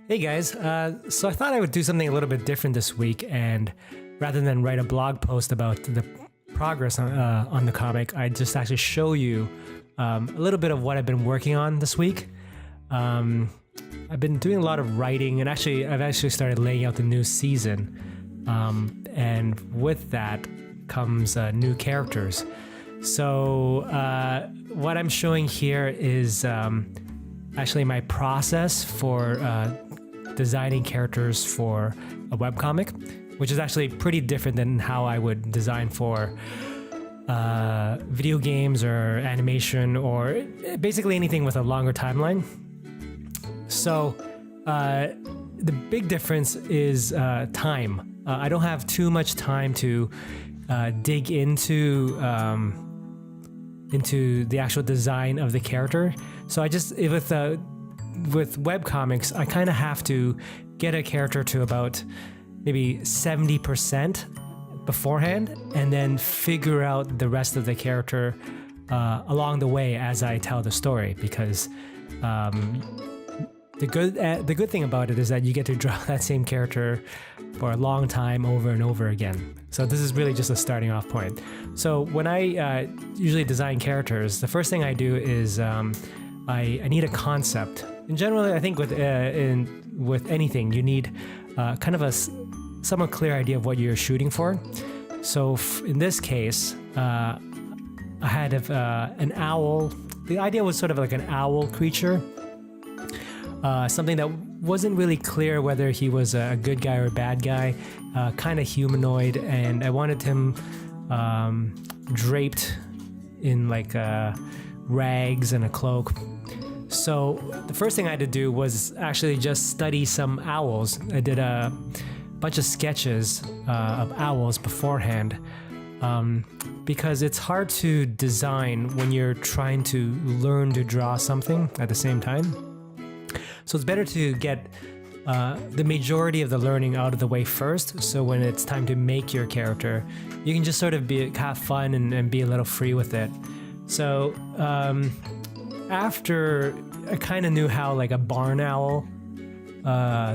Hey guys, so I thought I would do something a little bit different this week, and rather than write a blog post about the progress on the comic, I just actually show you a little bit of what I've been working on this week. I've been doing a lot of writing, and I've actually started laying out the new season, and with that comes new characters. So what I'm showing here is actually my process for designing characters for a webcomic, which is actually pretty different than how I would design for video games or animation or basically anything with a longer timeline. So the big difference is time. I don't have too much time to dig into the actual design of the character. So I just, with webcomics, I kind of have to get a character to about maybe 70% beforehand, and then figure out the rest of the character along the way as I tell the story. Because the good thing about it is that you get to draw that same character for a long time over and over again. So this is really just a starting off point. So when I usually design characters, the first thing I do is I need a concept. In general, I think with anything, you need kind of a somewhat clear idea of what you're shooting for. So in this case, I had an owl. The idea was sort of like an owl creature. Something that wasn't really clear whether he was a good guy or a bad guy, kind of humanoid, and I wanted him draped in like rags and a cloak. So the first thing I had to do was actually just study some owls. I did a bunch of sketches of owls beforehand, because it's hard to design when you're trying to learn to draw something at the same time. So it's better to get the majority of the learning out of the way first, so when it's time to make your character, you can just sort of have fun and be a little free with it. So after I kind of knew how like a barn owl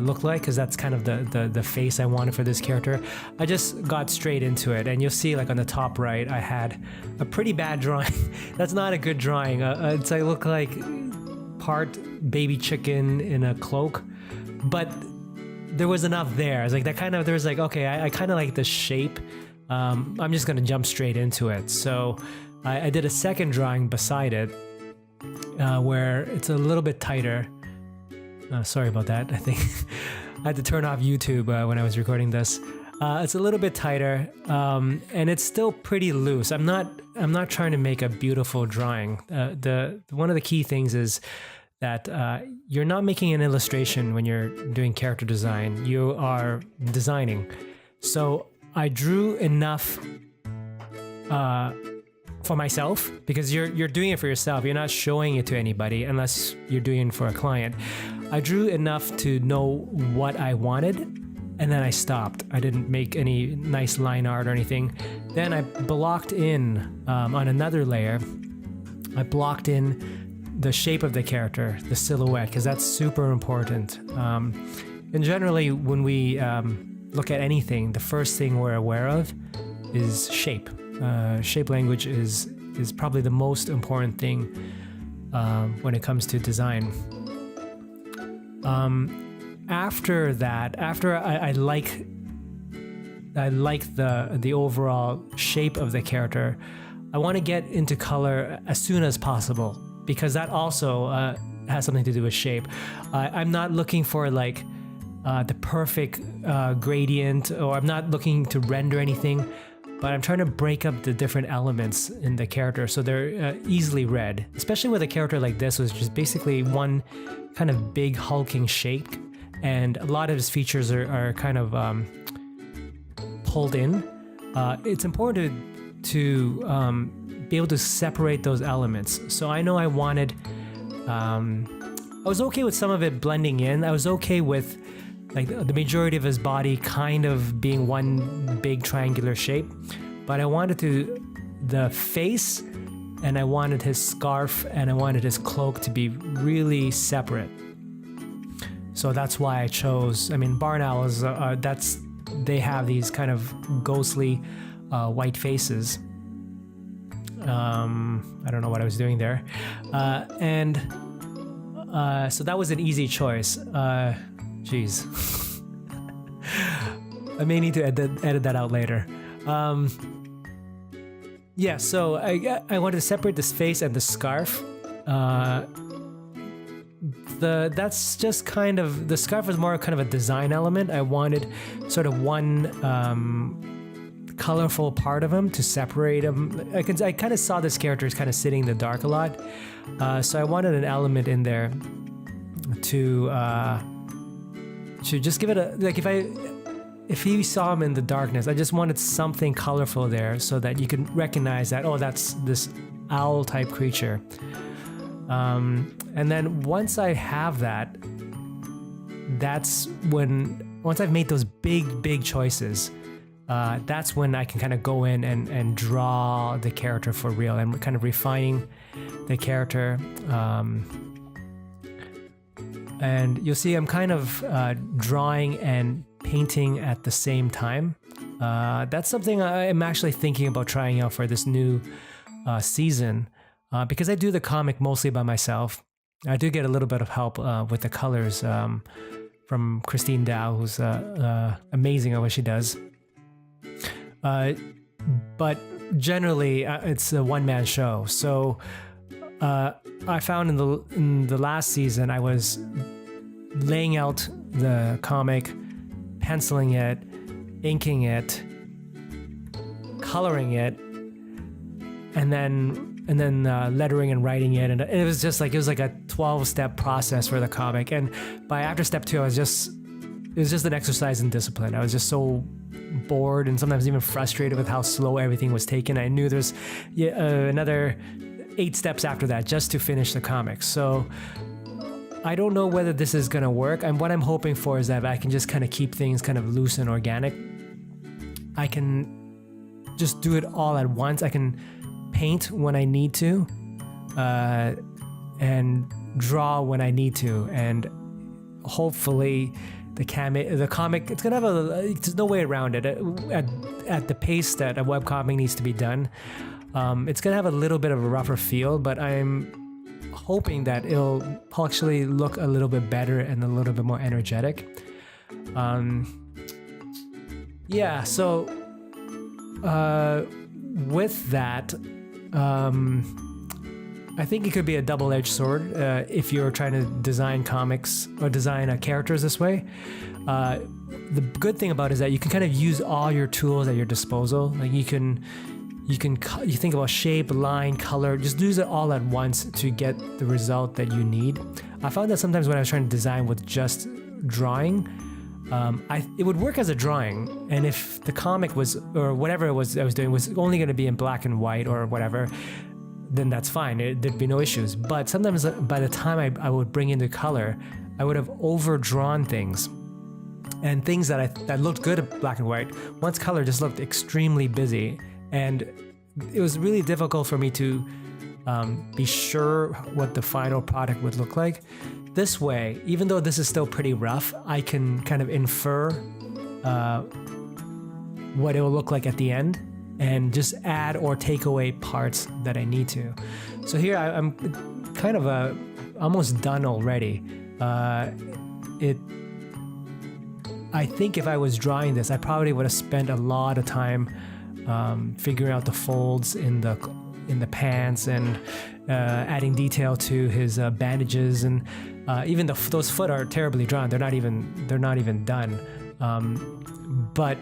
looked like, because that's kind of the face I wanted for this character, I just got straight into it. And you'll see like on the top right, I had a pretty bad drawing. That's not a good drawing. I look like part baby chicken in a cloak, but there was enough there. I was like, there was like, okay, I kind of like the shape. I'm just gonna jump straight into it. So I did a second drawing beside it, where it's a little bit tighter. Sorry about that. I think I had to turn off YouTube when I was recording this. It's a little bit tighter, and it's still pretty loose. I'm not trying to make a beautiful drawing. One of the key things is that you're not making an illustration when you're doing character design. You are designing. So I drew enough for myself, because you're doing it for yourself. You're not showing it to anybody unless you're doing it for a client. I drew enough to know what I wanted, and then I stopped. I didn't make any nice line art or anything. Then I blocked in on another layer. I blocked in the shape of the character, the silhouette, because that's super important. And generally, when we look at anything, the first thing we're aware of is shape. Shape language is probably the most important thing when it comes to design. After that, after I like the overall shape of the character, I want to get into color as soon as possible, because that also has something to do with shape. I'm not looking for like the perfect gradient, or I'm not looking to render anything, but I'm trying to break up the different elements in the character so they're easily read, especially with a character like this, which is basically one kind of big hulking shape, and a lot of his features are kind of pulled in. It's important to be able to separate those elements. So I know I wanted, I was okay with some of it blending in. I was okay with like the majority of his body kind of being one big triangular shape, but I wanted the face, and I wanted his scarf, and I wanted his cloak to be really separate. So that's why I chose. I mean, barn owls. They have these kind of ghostly white faces. I don't know what I was doing there, and so that was an easy choice. Jeez, I may need to edit that out later. Yeah, so I wanted to separate this face and the scarf. That's just kind of, the scarf was more kind of a design element. I wanted sort of one colorful part of him to separate him. I kind of saw this character as kind of sitting in the dark a lot, so I wanted an element in there to just give it a, like, if he saw him in the darkness, I just wanted something colorful there so that you can recognize that, oh, that's this owl type creature. And then once I have that, once I've made those big choices, that's when I can kind of go in and draw the character for real and kind of refining the character. And you'll see I'm kind of drawing and painting at the same time. That's something I'm actually thinking about trying out for this new season, because I do the comic mostly by myself. I do get a little bit of help with the colors from Christine Dow, who's amazing at what she does. But generally, it's a one-man show. So I found in the last season, I was laying out the comic, penciling it, inking it, coloring it, and then lettering and writing it, and it was just like, it was like a 12-step process for the comic. And by after step 2, it was just an exercise in discipline. I was just so bored and sometimes even frustrated with how slow everything was taken. I knew there's another 8 steps after that just to finish the comic. So I don't know whether this is gonna work, and what I'm hoping for is that I can just kind of keep things kind of loose and organic. I can just do it all at once. I can paint when I need to, and draw when I need to, and hopefully the comic, it's gonna have there's no way around it. At the pace that a webcomic needs to be done, it's gonna have a little bit of a rougher feel, but I'm hoping that it'll actually look a little bit better and a little bit more energetic. Yeah, so with that, I think it could be a double-edged sword if you're trying to design comics or design characters this way. The good thing about it is that you can kind of use all your tools at your disposal. Like you think about shape, line, color, just use it all at once to get the result that you need. I found that sometimes when I was trying to design with just drawing, it would work as a drawing, and if the comic was, or whatever it was I was doing, was only going to be in black and white or whatever, then that's fine. There'd be no issues. But sometimes by the time I would bring in the color, I would have overdrawn things, and things that looked good in black and white, once color just looked extremely busy, and it was really difficult for me to be sure what the final product would look like. This way, even though this is still pretty rough, I can kind of infer what it will look like at the end, and just add or take away parts that I need to. So here I'm kind of almost done already. I think if I was drawing this, I probably would have spent a lot of time figuring out the folds in the pants and adding detail to his bandages, and even those foot are terribly drawn. They're not even done. But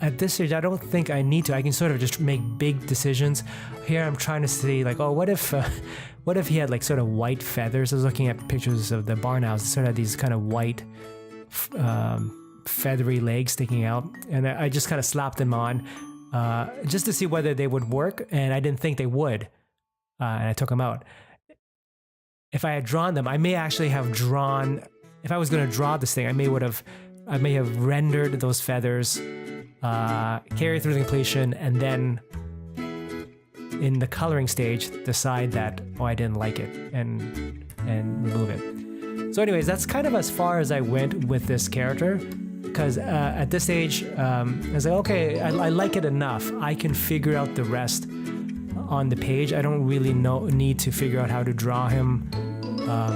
at this stage, I don't think I need to. I can sort of just make big decisions. Here, I'm trying to see like, oh, what if he had like sort of white feathers? I was looking at pictures of the barn owls. They sort of had these kind of white, feathery legs sticking out, and I just kind of slapped them on just to see whether they would work, and I didn't think they would, and I took them out. If I had drawn them, I may actually have drawn, if I was going to draw this thing, I may have rendered those feathers, carry through the completion, and then in the coloring stage decide that, oh, I didn't like it, and remove it. So anyways, that's kind of as far as I went with this character, because at this age, I was like, okay, I like it enough. I can figure out the rest on the page. I don't really need to figure out how to draw him,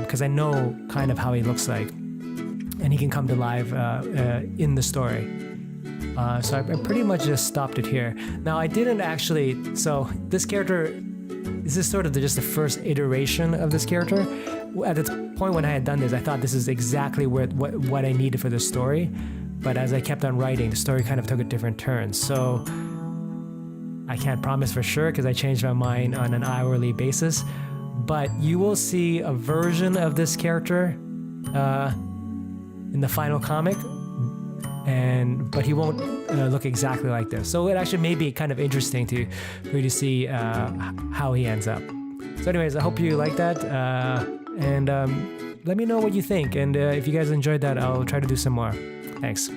because I know kind of how he looks like, and he can come to life in the story. So I pretty much just stopped it here. Now I didn't actually, so this character, this is sort of just the first iteration of this character. At the point when I had done this, I thought this is exactly what I needed for the story. But as I kept on writing, the story kind of took a different turn. So I can't promise for sure because I changed my mind on an hourly basis. But you will see a version of this character in the final comic. But he won't look exactly like this. So it actually may be kind of interesting for you to see how he ends up. So anyways, I hope you like that. And let me know what you think. And if you guys enjoyed that, I'll try to do some more. Thanks.